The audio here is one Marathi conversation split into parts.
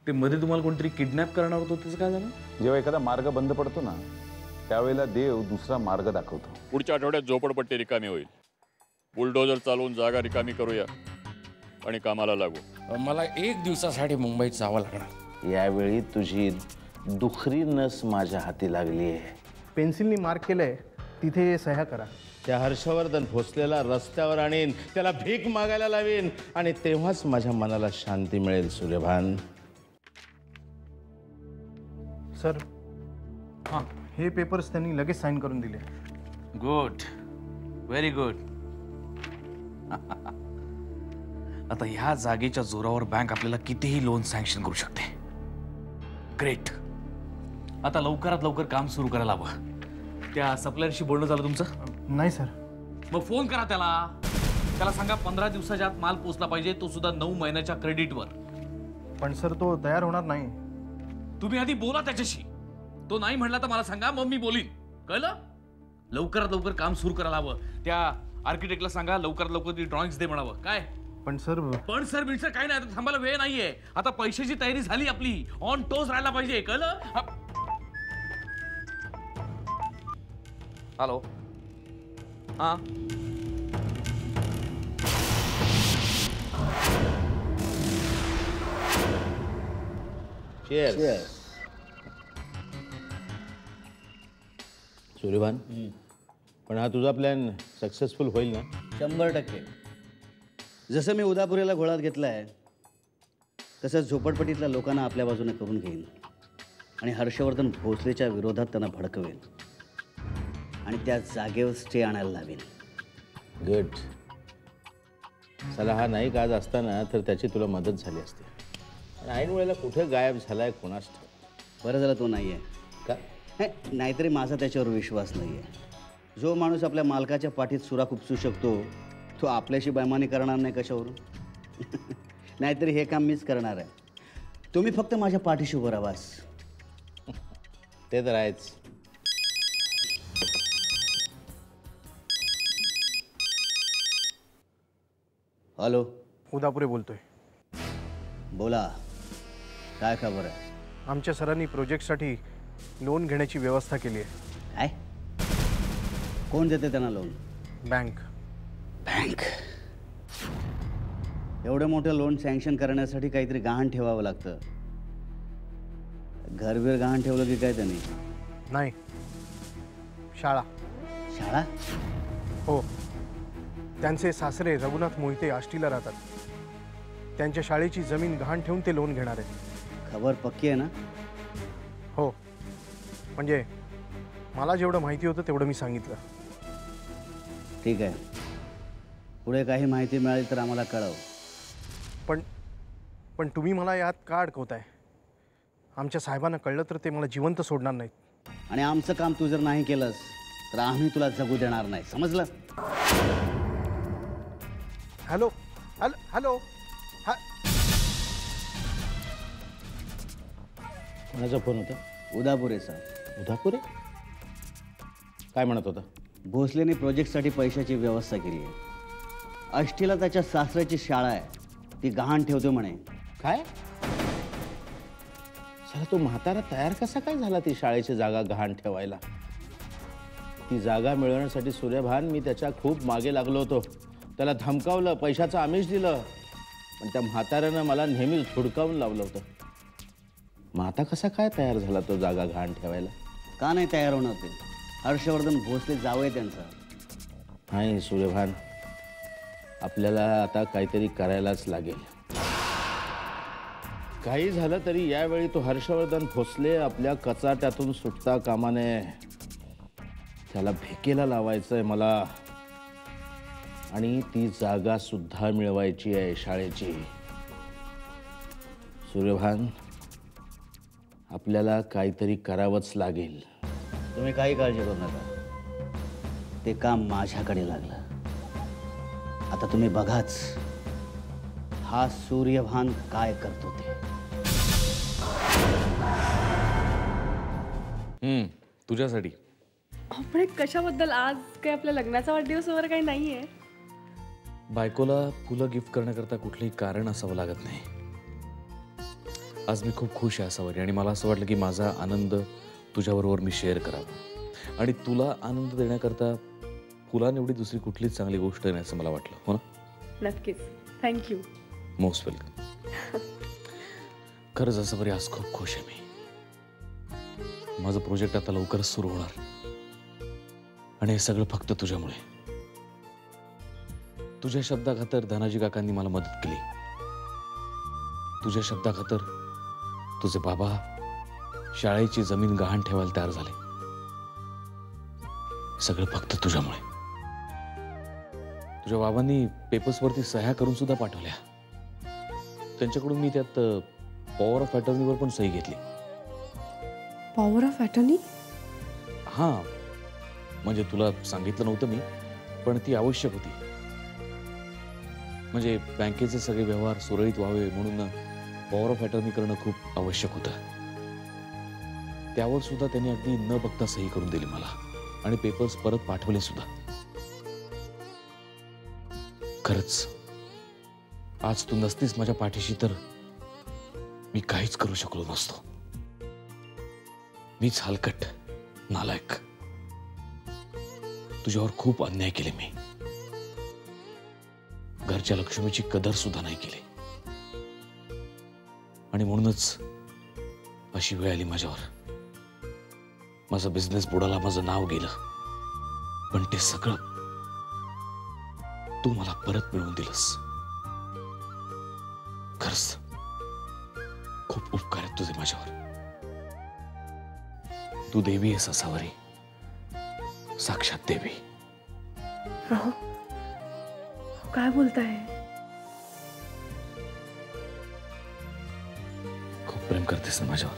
ते मध्ये तुम्हाला कोणतरी किडनॅप करणार होतं, त्याचं काय झालं? जेव्हा एखादा मार्ग बंद पडतो ना, त्यावेळेला देव दुसरा मार्ग दाखवतो. पुढच्या आठवड्यात झोपडपट्टी रिकामी होईल. बुलडोजर चालवून जागा रिकामी करूया आणि कामाला लागू. मला 1 दिवसासाठी मुंबईत जावं लागणार. यावेळी तुझी दुखरी नस माझ्या हाती लागली आहे. पेन्सिलनी मार्क केलंय तिथे सह्या करा. त्या हर्षवर्धन भोसलेला रस्त्यावर आणीन, त्याला भीक मागायला लावीन आणि तेव्हाच माझ्या मनाला शांती मिळेल. सूर्यभान, सर हां, हे पेपर्स त्यांनी लगेच साईन करून दिले. Good, very good. आता ह्या जागेच्या जोरावर बँक आपल्याला कितीही लोन सँक्शन करू शकते. ग्रेट. आता लवकरात लवकर काम सुरू करायला हवं. त्या सप्लायरशी बोलणं झालं तुमचं? नाही सर. मग फोन करा त्याला सांगा 15 दिवसाच्या आत माल पोचला पाहिजे, तो सुद्धा 9 महिन्याच्या क्रेडिटवर. पण सर तो तयार होणार नाही. तुम्ही आधी बोला त्याच्याशी. तो नाही म्हणला तर मला सांगा, मग मी बोलीन. कळलं? लवकरात लवकर काम सुरू करायला हवं. त्या आर्किटेक्टला सांगा लवकरात लवकर ती ड्रॉइंग्स दे म्हणावं. काय पण सर बिडसर काय नाही. आता थांबायला वेळ नाहीये. आता पैशाची तयारी झाली आपली. ऑन टोज राहायला पाहिजे. कळलं? हॅलो. हा, सूर्यभान, पण हा तुझा प्लॅन सक्सेसफुल होईल ना? 100%. जसं मी उदापुरीला घोळात घेतलाय तसंच झोपडपट्टीतल्या लोकांना आपल्या बाजूने करून घेईन आणि हर्षवर्धन भोसलेच्या विरोधात त्यांना भडकवेन आणि त्या जागेवर स्टे आणायला लावेन. गुड. चला, हा नाही का आज असताना तर त्याची तुला मदत झाली असते. ऐन वेळेला कुठे गायब झालाय कोणास ठाऊक. बरं झालं तो नाही आहे का? नाहीतरी माझा त्याच्यावर विश्वास नाही आहे. जो माणूस आपल्या मालकाच्या पाठीत सुरा खुपसू शकतो तो आपल्याशी बैमानी करणार नाही कशावरून? नाहीतरी हे काम मीच करणार आहे. तुम्ही फक्त माझ्या पाठीशी उभं राहावास. ते तर आहेच. हॅलो, उदापुरे बोलतोय. बोला, काय खबर आहे? आमच्या सरांनी प्रोजेक्टसाठी लोन घेण्याची व्यवस्था केली आहे. काय? कोण देते त्यांना लोन? बँक. बँक? एवढं मोठं लोन सँक्शन करण्यासाठी काहीतरी गहाण ठेवावं लागतं. घरबीर गहाण ठेवलं की काय त्यांनी? नाही, शाळा. शाळा? हो. त्यांचे सासरे रघुनाथ मोहिते आष्टीला राहतात. त्यांच्या शाळेची जमीन गहाण ठेवून ते लोन घेणार आहेत. खबर पक्की आहे ना? हो, म्हणजे मला जेवढं माहिती होतं तेवढं मी सांगितलं. ठीक आहे. पुढे काही माहिती मिळाली तर आम्हाला कळव. पण तुम्ही मला यात का अडकवताय? आमच्या साहेबांना कळलं तर ते मला जिवंत सोडणार नाहीत. आणि आमचं काम तू जर नाही केलंस तर आम्ही तुला जगू देणार नाही. समजलं? Hello hello hello. कोणाचा फोन होता? उदापुरेचा. उदापुरे? काय म्हणत होता? भोसलेने प्रोजेक्टसाठी पैशाची व्यवस्था केली आहे. आष्टीला त्याच्या सासऱ्याची शाळा आहे, ती गहाण ठेवतो म्हणे. काय? चला, तो म्हातारा तयार कसा काय झाला ती शाळेची जागा गहाण ठेवायला? ती जागा मिळवण्यासाठी सूर्यभान मी त्याच्या खूप मागे लागलो होतो. त्याला धमकावलं, पैशाचं आमिष दिलं, पण त्या म्हाताऱ्यानं मला नेहमीच धुडकावून लावलं होतं. मग आता कसा काय तयार झाला तो जागा गहाण ठेवायला? का नाही तयार होणार ते? हर्षवर्धन भोसले जावई त्यांचा. नाही सूर्यभान, आपल्याला आता काहीतरी करायलाच लागेल. काही झालं तरी यावेळी तो हर्षवर्धन भोसले आपल्या कचाट्यातून सुटता कामा नये. त्याला भिकेला लावायचंय मला. आणि ती जागा सुद्धा मिळवायची आहे शाळेची. सूर्यभान, आपल्याला काहीतरी करावंच लागेल. तुम्ही काही काळजी करू नका. ते काम माझ्याकडे लागलं. आता तुम्ही बघाच हा सूर्यभान काय करतो ते. तुझ्यासाठी. पण कशाबद्दल? आज काय आपल्या लग्नाचा वाढदिवस वगैरे काही नाहीये? बायकोला फुलं गिफ्ट करण्याकरता कुठलंही कारण असावं लागत नाही. आज मी खूप खुश आहे असावरी आणि मला असं वाटलं की माझा आनंद तुझ्याबरोबर मी शेअर करावा आणि तुला आनंद देण्याकरता फुलाने एवढी दुसरी कुठलीच चांगली गोष्ट नाही असं मला वाटलं. हो ना? नक्कीच. थँक्यू. Most welcome. खरंच असावरी आज खूप खुश आहे मी. माझं प्रोजेक्ट आता लवकरच सुरू होणार आणि हे सगळं फक्त तुझ्यामुळे. तुझ्या शब्दाखातर धनाजी काकांनी मला मदत केली. तुझ्या शब्दाखातर तुझे बाबा शाळेची जमीन गहाण ठेवायला तयार झाले. सगळं फक्त तुझ्यामुळे. तुझ्या बाबांनी पेपर्सवरती सह्या करून सुद्धा पाठवल्या. त्यांच्याकडून मी त्यात पॉवर ऑफ अटर्नीवर पण सही घेतली. Power of attorney? हां, म्हणजे तुला सांगितलं नव्हतं मी, पण ती आवश्यक होती. म्हणजे बँकेचे सगळे व्यवहार सुरळीत व्हावे म्हणून पॉवर ऑफ अटर्नी करणं खूप आवश्यक होतं. त्यावर सुद्धा त्यांनी अगदी न बघता सही करून दिली मला आणि पेपर्स परत पाठवले सुद्धा. खरंच आज तू नसतीस माझ्या पाठीशी तर मी काहीच करू शकलो नसतो. मीच हलकट, नालायक. तुझ्यावर खूप अन्याय केले मी. घरच्या लक्ष्मीची कदर सुद्धा नाही केली आणि म्हणूनच अशी वेळ आली माझ्यावर. माझा बिझनेस बुडाला, माझं नाव गेलं, पण ते सगळं तू मला परत मिळवून दिलंस. खरंच खूप उपकार आहेत तुझे माझ्यावर. तू देवी आहेस असावरी, साक्षात देवी. राहू, काय बोलताय? खूप प्रेम करतेस ना माझ्यावर.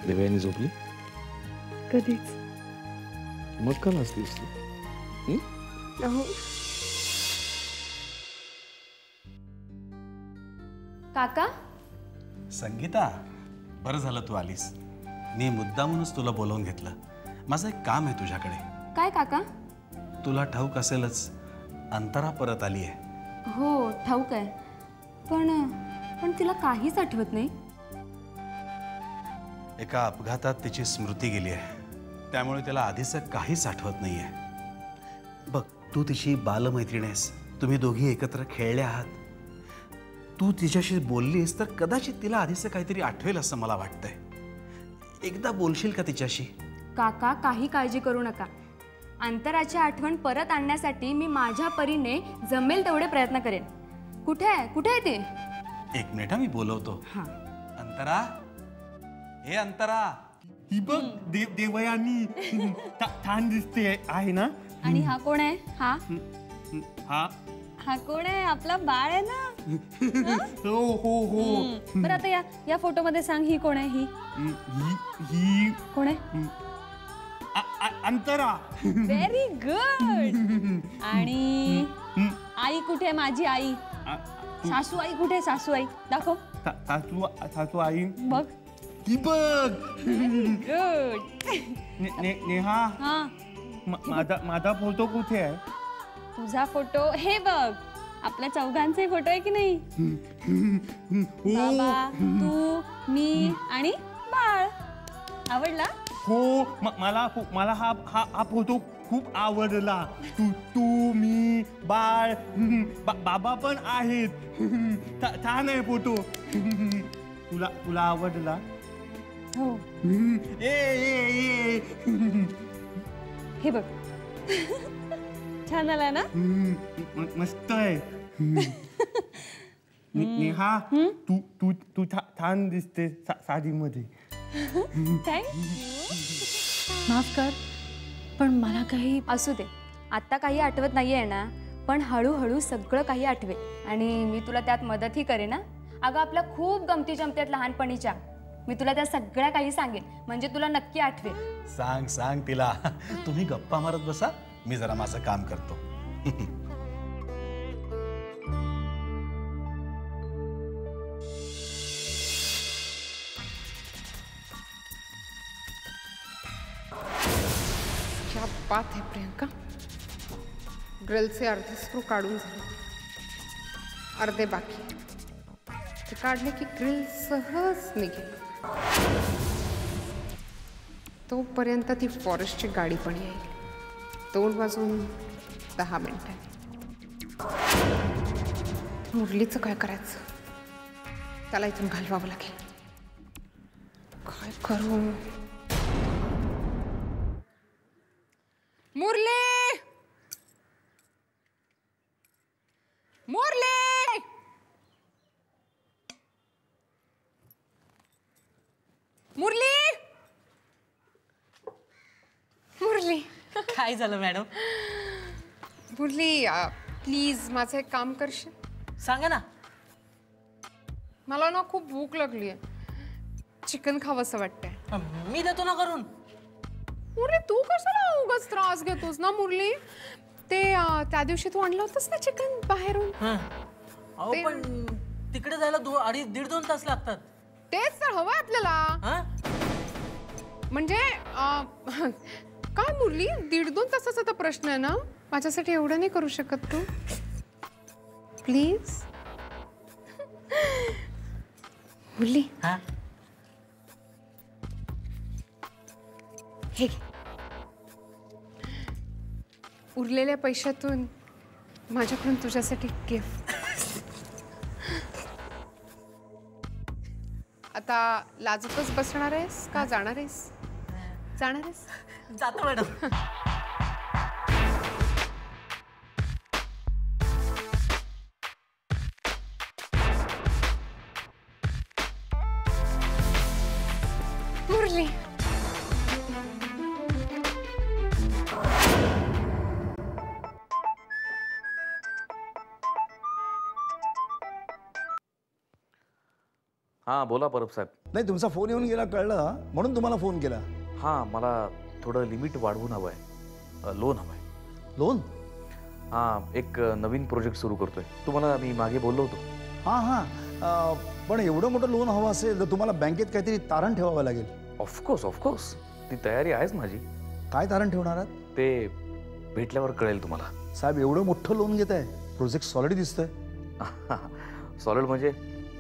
देवयानी झोपली? कधीच. मग का नसतीस तू? राहू, काका. संगीता, बरं झालं तू आलीस. मी मुद्दामूनच तुला बोलावून घेतलं. माझं एक काम आहे तुझ्याकडे. काय काका? तुला ठाऊक असेलच, अंतरा परत आली आहे. हो, ठाऊक आहे. पण तिला काहीच आठवत नाही. एका अपघातात तिची स्मृती गेली आहे, त्यामुळे त्याला आधीचं काहीच आठवत नाहीये. बघ, तू तिची बालमैत्रीण आहेस. तुम्ही दोघी एकत्र खेळले आहात. तू तिच्याशी बोललीस तर कदाचित तिला आधीचं काहीतरी आठवेल असं मला वाटतंय. एकदा बोलशील का तिच्याशी? काका, काही काळजी करू नका. अंतराची आठवण परत आणण्यासाठी मी माझ्या परीने जमेल तेवढे प्रयत्न करेन. कुठे आहे ती? एक मिनिट, मी बोलवतो. हां. अंतरा, हे अंतरा. ही बघ, देवयानी छान दिसते आहे ना. आणि हा कोण आहे? हा कोण आहे? आपला बाळ आहे ना. हो हो हो. बरं, आता या फोटो मध्ये सांग, ही कोण आहे? ही कोण आहे? अंतरा. Very good. आणि आई कुठे आहे? माझी आई. सासू आई कुठे आहे? सासू आई दाखव. सासू आई बघ. ही बघ. गुड. नेहा, माझा फोटो कुठे आहे? तुझा फोटो हे बघ. आपल्या चौघांचे फोटो आहे की नाही? बाबा, तू, मी आणि बाळ. आवडला? हो, मला हा फोटो खूप आवडला. तू मी बाळ, बाबा पण आहेत. छान आहे फोटो. तुला आवडला? हो. हे बघ. छान आला ना? मस्त आहे. नेहा, तू छान दिसते साडीमध्ये. माफ कर, पण मला काही असू दे. आता काही आठवत नाहीये ना, पण हळूहळू सगळं काही आठवेल आणि मी तुला त्यात मदतही करेन ना. अगं, आपल्या खूप गमती जमत्यात लहानपणीच्या. मी तुला त्या सगळ्या काही सांगेन, म्हणजे तुला नक्की आठवेल. सांग तिला. तुम्ही गप्पा मारत बसा, मी जरा माझं काम करतो. क्या बात है प्रियंका. ग्रिलचे अर्धे स्क्रू काढून झाले. अर्धे बाकी. ते काढले की ग्रिल सहज निघेल. तोपर्यंत ती फॉरेस्टची गाडी पण येईल. 2 वाजून 10 मिनिटं. मुरलीचं काय करायचं? त्याला इथून घालवावं लागेल. काय करू? मुरली, मुरली, मुरली, मुरली. काय झालं मॅडम? मुरली, प्लीज माझं एक काम करशील? सांगा ना. मला ना खूप भूक लागली आहे. चिकन खावंसं वाटतंय. मी देतो ना करून. मुरली, तू कशाला उगाच त्रास घेतोस ना? मुरली, ते त्या दिवशी तू आणलं होतंस ना चिकन बाहेरून. अहो पण तिकडे जायला 2.5-2 तास लागतात. तेच तर हवंय आपल्याला. म्हणजे काय मुरली, 1.5-2 तासाचा तर प्रश्न आहे ना. माझ्यासाठी एवढं नाही करू शकत तू? प्लीज मुरली. हे उरलेल्या पैशातून माझ्याकडून तुझ्यासाठी गिफ्ट. आता लाजतच बसणार आहेस का जाणार आहेस? जाणार आहेस? जातो मॅडम. मुरली, हां बोला परब साहेब. नाही, तुमचा फोन येऊन गेला कळलं, म्हणून तुम्हाला फोन केला. हां मला थोडं लिमिट वाढवून हवं आहे. लोन हवं आहे. लोन? हां एक नवीन प्रोजेक्ट सुरू करतोय. तुम्हाला मी मागे बोललो होतो. हां हां, पण एवढं मोठं लोन हवं असेल तर तुम्हाला बँकेत काहीतरी तारण ठेवावं लागेल. ऑफकोर्स ऑफकोर्स, ती तयारी आहेच माझी. काय तारण ठेवणार आहात? ते भेटल्यावर कळेल तुम्हाला. साहेब, एवढं मोठं लोन घेत आहे, प्रोजेक्ट सॉलिड दिसतोय. सॉलिड म्हणजे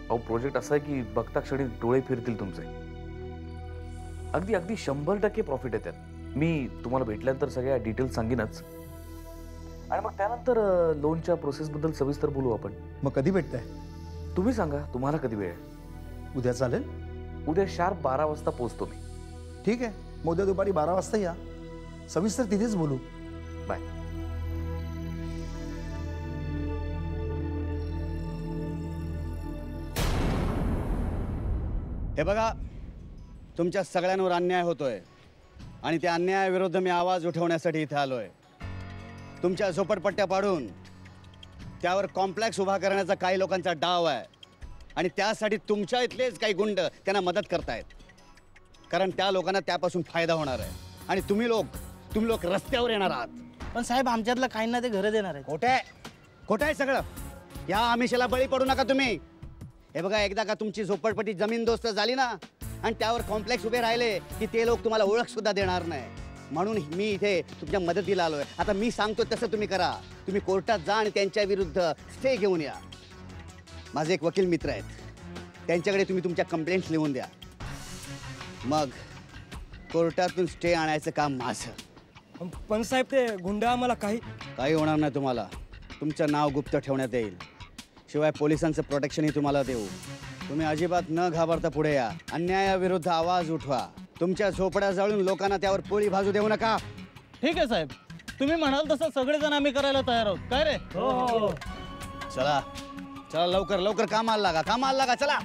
अहो प्रोजेक्ट असा आहे की बघता क्षणी डोळे फिरतील तुमचे. अगदी अगदी 100% प्रॉफिट आहे त्यात. मी तुम्हाला भेटल्यानंतर सगळ्या डिटेल्स सांगेनच. आणि मग त्यानंतर लोनच्या प्रोसेसबद्दल सविस्तर बोलू आपण. मग कधी भेटताय? तुम्ही सांगा, तुम्हाला कधी वेळ आहे? उद्या चालेल? उद्या शार्प 12 वाजता पोहोचतो मी. ठीक आहे, मग उद्या दुपारी 12 वाजता या, सविस्तर तिथेच बोलू. बाय. हे बघा, तुमच्या सगळ्यांवर अन्याय होतोय आणि त्या अन्यायाविरुद्ध मी आवाज उठवण्यासाठी इथे आलोय. तुमच्या झोपडपट्ट्या पाडून त्यावर कॉम्प्लेक्स उभा करण्याचा काही लोकांचा डाव आहे आणि त्यासाठी तुमच्या इथलेच काही गुंड त्यांना मदत करतायत. कारण त्या लोकांना त्यापासून फायदा होणार आहे आणि तुम्ही लोक रस्त्यावर येणार आहात. पण साहेब, आमच्यातलं काहींना ते घरं देणार आहे. खोटं आहे सगळं. या आमिषाला बळी पडू नका तुम्ही. हे बघा, एकदा का तुमची झोपडपट्टी जमीनदोस्त झाली ना आणि त्यावर कॉम्प्लेक्स उभे राहिले की ते लोक तुम्हाला ओळख सुद्धा देणार नाही. म्हणून मी इथे तुमच्या मदतीला आलोय. आता मी सांगतो तसं तुम्ही करा. तुम्ही कोर्टात जा आणि त्यांच्या विरुद्ध स्टे घेऊन या. माझे एक वकील मित्र आहेत, त्यांच्याकडे तुम्ही तुमच्या कंप्लेंट्स लिहून द्या. मग कोर्टातून स्टे आणायचं काम माझं. पण साहेब, ते गुंड आम्हाला काही होणार नाही तुम्हाला. तुमचं नाव गुप्त ठेवण्यात येईल. शिवाय पोलिसांचं प्रोटेक्शनही तुम्हाला देऊ. तुम्ही अजिबात न घाबरता पुढे या. अन्यायाविरुद्ध आवाज उठवा. तुमच्या झोपड्या जाळून लोकांना त्यावर पोळी भाजू देऊ नका. ठीक आहे साहेब, तुम्ही म्हणाल तसं सगळेजण आम्ही करायला तयार आहोत. काय रे? हो. चला चला, लवकर लवकर कामाला लागा. चला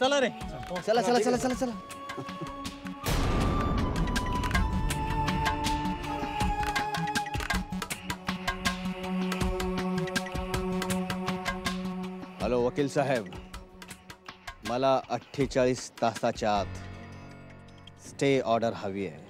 चला रे. चला चला चला चला चला. हॅलो वकील साहेब, मला 48 तासाच्या आत स्टे ऑर्डर हवी आहे.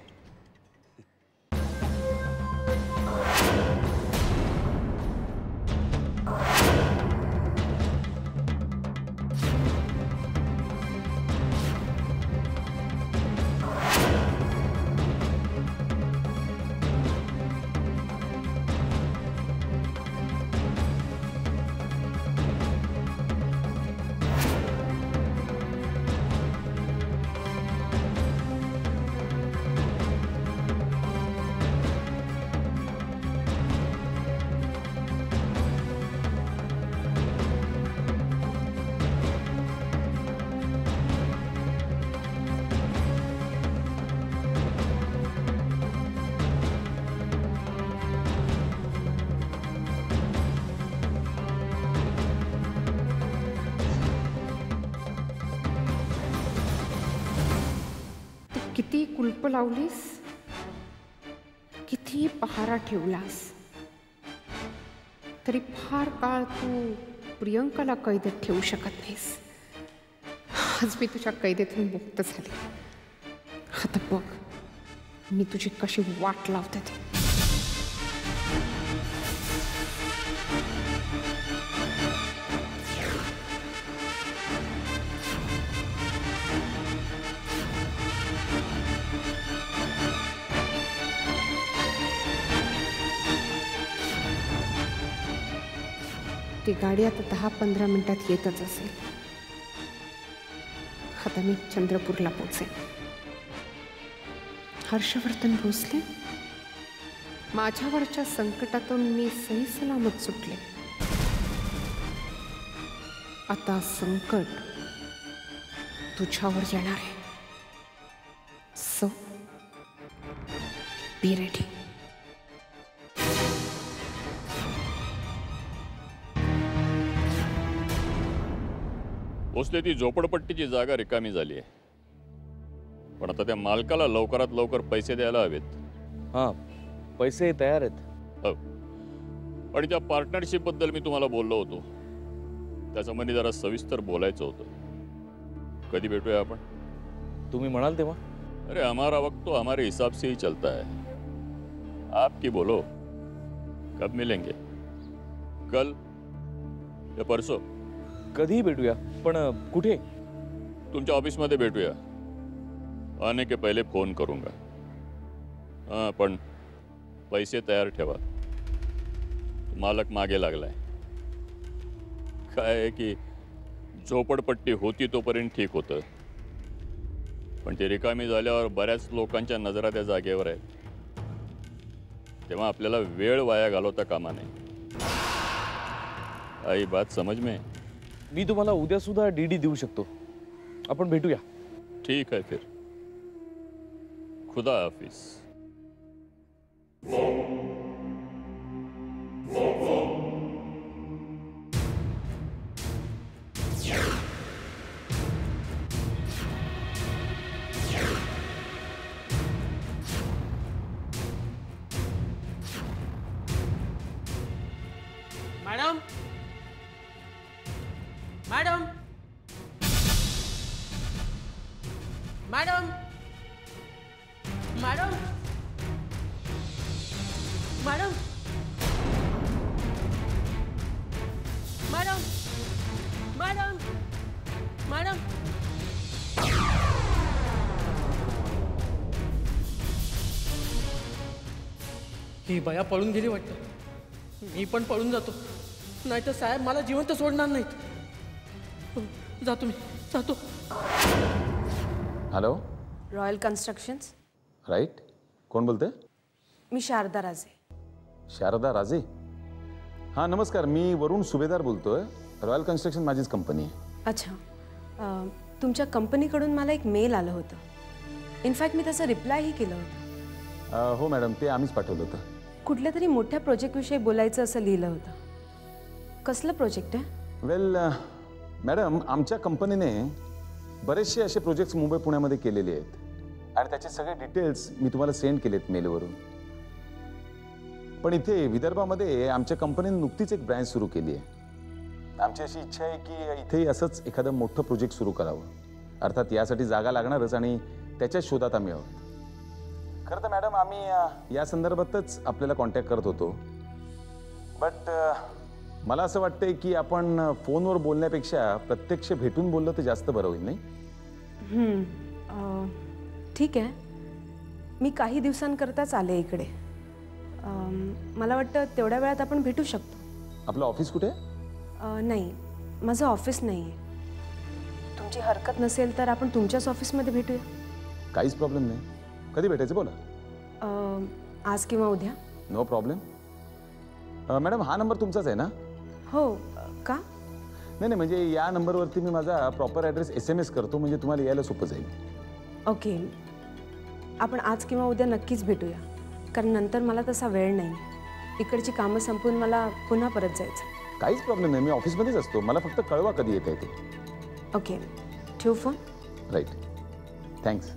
किती कुलप लावलीस, किती पहारा ठेवलास, तरी फार काळ तू प्रियंकाला कैदेत ठेवू शकत नाहीस. आज मी तुझ्या कैदेतून मुक्त झाले. आता बघ मी तुझी कशी वाट लावते ते. ती गाडी आता 10-15 मिनिटात येतच असेल. आता मी चंद्रपूरला पोचेन. हर्षवर्धन भोसले, माझ्यावरच्या संकटातून मी सही सलामत सुटले. आता संकट तुझ्यावर येणार आहे. So be ready. भोसले, ती झोपडपट्टीची जागा रिकामी झाली आहे, पण आता त्या मालकाला लवकरात लवकर पैसे द्यायला हवेत. हां, पैसे तयार आहेत. हो, आणि त्या पार्टनरशिप बद्दल मी तुम्हाला बोललो होतो, त्याच्यामध्ये जरा सविस्तर बोलायचं होतं. कधी भेटूया आपण? तुम्ही म्हणाल तेव्हा. अरे हमारा वक्त तो हमारे हिसाब से ही चलता है. आप की बोलो, कब मिलेंगे? कल या परसों? कधी भेटूया, पण कुठे? तुमच्या ऑफिसमध्ये भेटूया. आने के पहले फोन करूंगा. हां, पण पैसे तयार ठेवा. मालक मागे लागलाय. काय आहे की झोपडपट्टी होती तोपर्यंत ठीक होतं, पण ते रिकामी झाल्यावर बऱ्याच लोकांच्या नजरा त्या जागेवर आहेत. तेव्हा आपल्याला वेळ वाया घालवता कामा नये. आई बात समज में? मी तुम्हाला उद्या सुद्धा डीडी देऊ शकतो. आपण भेटूया. ठीक है फिर. खुदा हाफिज. Madam, madam, madam, madam, madam, madam, madam, madam. ही बया पळून गेली वाटतं. मी पण पळून जातो, नाहीतर साहेब मला जिवंत सोडणार नाहीत. जातो मी, जातो. Hello, royal constructions. राईट, कोण बोलते? मी शारदा राजे. शारदा राजे? हां नमस्कार, मी वरुण सुभेदार बोलतोय. रॉयल कन्स्ट्रक्शन माझीच कंपनी आहे. अच्छा, तुमच्या कंपनीकडून मला एक मेल आलं होतं. इनफॅक्ट मी त्याचं रिप्लायही केलं होतं. हो मॅडम, ते आम्हीच पाठवलं होतं. कुठल्या तरी मोठ्या प्रोजेक्टविषयी बोलायचं असं लिहिलं होतं. कसलं प्रोजेक्ट आहे? वेल मॅडम, आमच्या कंपनीने बरेचसे असे प्रोजेक्ट्स मुंबई पुण्यामध्ये केलेले आहेत आणि त्याचे सगळे डिटेल्स मी तुम्हाला सेंड केलेत मेलवरून. पण इथे विदर्भामध्ये आमच्या कंपनीने नुकतीच एक ब्रँच सुरू केली आहे. आमची अशी इच्छा आहे की इथेही असंच एखादं मोठं प्रोजेक्ट सुरू करावं. अर्थात यासाठी जागा लागणारच आणि त्याच्या शोधात आम्ही आहोत. खरं तर मॅडम, आम्ही या संदर्भातच आपल्याला कॉन्टॅक्ट करत होतो. बट मला असं वाटतंय की आपण फोनवर बोलण्यापेक्षा प्रत्यक्ष भेटून बोललं तर जास्त बरं होईल, नाही? ठीक आहे, मी काही दिवसांकरताच आले इकडे. मला वाटतं तेवढ्या वेळात आपण भेटू शकतो. आपलं ऑफिस कुठे? नाही, माझं ऑफिस नाही आहे. तुमची हरकत नसेल तर आपण तुमच्याच ऑफिसमध्ये भेटूया. काहीच प्रॉब्लेम नाही. कधी भेटायचं बोला. आज किंवा उद्या. No problem. मॅडम, हा नंबर तुमचाच आहे ना? हो. का? नाही, म्हणजे या नंबरवरती मी माझा प्रॉपर ॲड्रेस SMS करतो, म्हणजे तुम्हाला यायला सोपं जाईल. ओके, आपण आज किंवा उद्या नक्कीच भेटूया, कारण नंतर मला तसा वेळ नाही. इकडची कामं संपून मला पुन्हा परत जायचं. काहीच प्रॉब्लेम नाही, मी ऑफिसमध्येच असतो. मला फक्त कळवा कधी येत आहे ते. ओके, ठेवू फोन. Right, thanks.